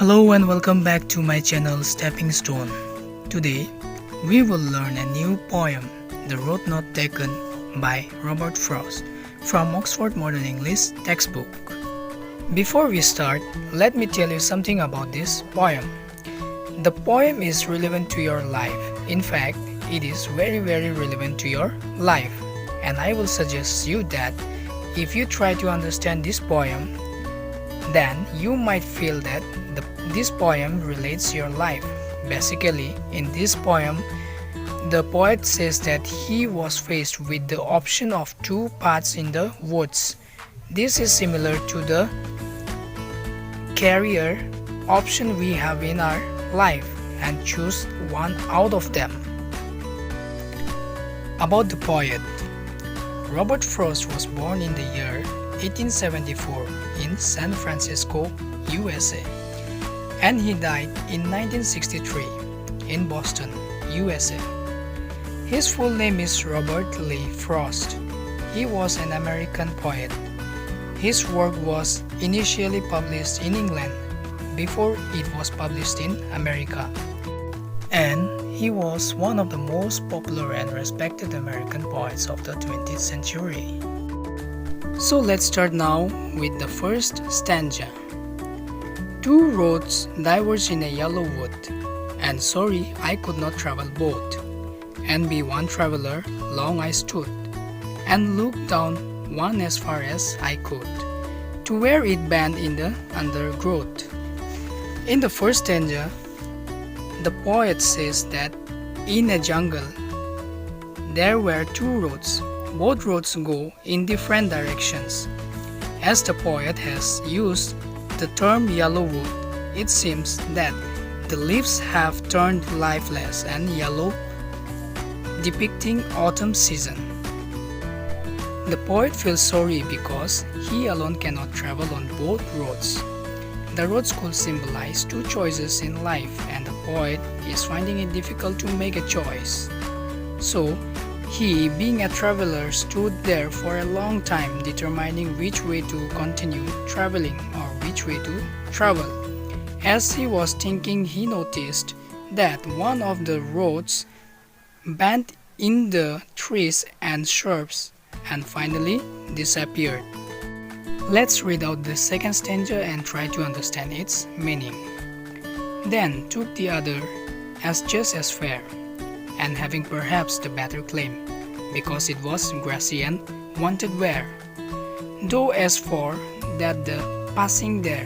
Hello and welcome back to my channel Stepping Stone. Today we will learn a new poem, The Road Not Taken by Robert Frost from Oxford Modern English textbook. Before we start, let me tell you something about this poem. The poem is relevant to your life. In fact, it is very relevant to your life, and I will suggest you that if you try to understand this poem, then you might feel that this poem relates your life. Basically, in this poem, the poet says that he was faced with the option of two paths in the woods. This is similar to the career option we have in our life and choose one out of them. About the poet, Robert Frost was born in the year 1874 in San Francisco, USA, and he died in 1963 in Boston, USA. His full name is Robert Lee Frost. He was an American poet. His work was initially published in England before it was published in America, and he was one of the most popular and respected American poets of the 20th century. So let's start now with the first stanza. Two roads diverge in a yellow wood, and sorry I could not travel both. And be one traveler, long I stood, and looked down one as far as I could, to where it bent in the undergrowth. In the first stanza, the poet says that in a jungle there were two roads. Both roads go in different directions. As the poet has used the term yellow wood, it seems that the leaves have turned lifeless and yellow, depicting autumn season. The poet feels sorry because he alone cannot travel on both roads. The roads could symbolize two choices in life, and the poet is finding it difficult to make a choice. So, he, being a traveler, stood there for a long time determining which way to continue traveling or which way to travel. As he was thinking, he noticed that one of the roads bent in the trees and shrubs and finally disappeared. Let's read out the second stanza and try to understand its meaning. Then took the other as just as fair, and having perhaps the better claim, because it was grassy and wanted wear. Though as for that the passing there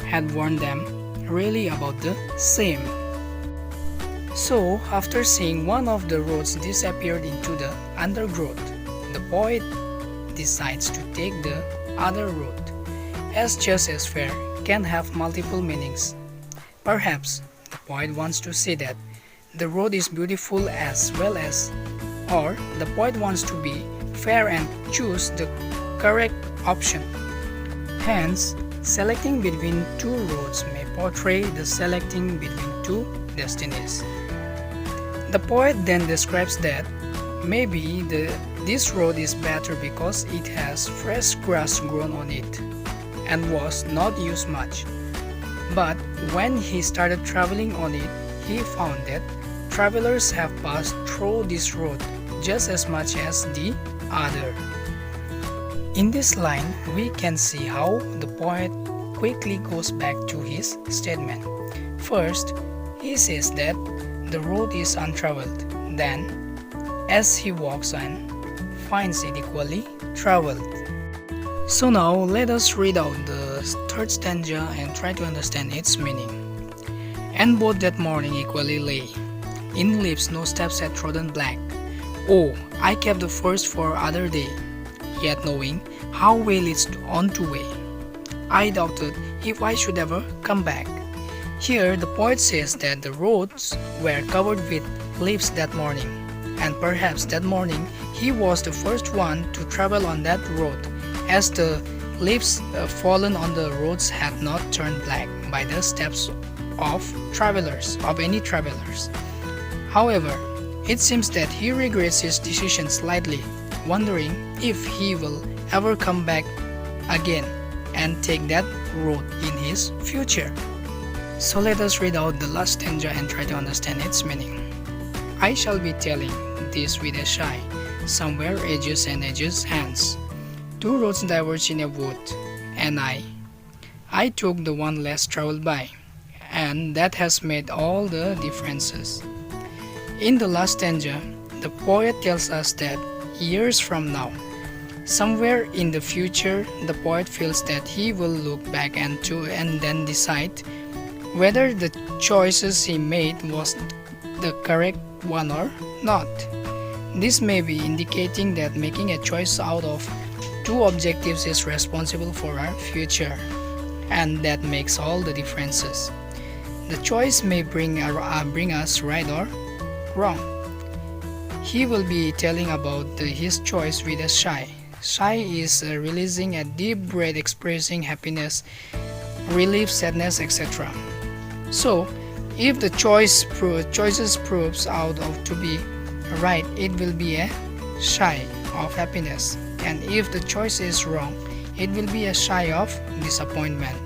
had warned them really about the same. So after seeing one of the roads disappeared into the undergrowth, the poet decides to take the other road, as just as fair can have multiple meanings. Perhaps the poet wants to say that the road is beautiful as well as, or the poet wants to be fair and choose the correct option. Hence, selecting between two roads may portray the selecting between two destinies. The poet then describes that maybe this road is better because it has fresh grass grown on it and was not used much. But when he started traveling on it, he found that travelers have passed through this road just as much as the other. In this line, we can see how the poet quickly goes back to his statement. First, he says that the road is untraveled. Then, as he walks on, finds it equally traveled. So now let us read out the third stanza and try to understand its meaning. And both that morning equally lay, in leaves no steps had trodden black. Oh, I kept the first for other day, yet knowing how way leads on to way, I doubted if I should ever come back. Here the poet says that the roads were covered with leaves that morning, and perhaps that morning he was the first one to travel on that road, as the leaves fallen on the roads had not turned black by the steps of any travelers. However, it seems that he regrets his decision slightly, wondering if he will ever come back again and take that road in his future. So let us read out the last stanza and try to understand its meaning. I shall be telling this with a shy, somewhere edges and edges hands. Two roads diverge in a wood, and I took the one less traveled by, and that has made all the differences. In the last stanza, the poet tells us that years from now, somewhere in the future, the poet feels that he will look back and then decide whether the choices he made was the correct one or not. This may be indicating that making a choice out of two objectives is responsible for our future, and that makes all the differences. The choice may bring us right or wrong. He will be telling about his choice with a sigh. Sigh is releasing a deep breath expressing happiness, relief, sadness, etc. So, if the choices proves out of to be right, it will be a sigh of happiness, and if the choice is wrong, it will be a sigh of disappointment.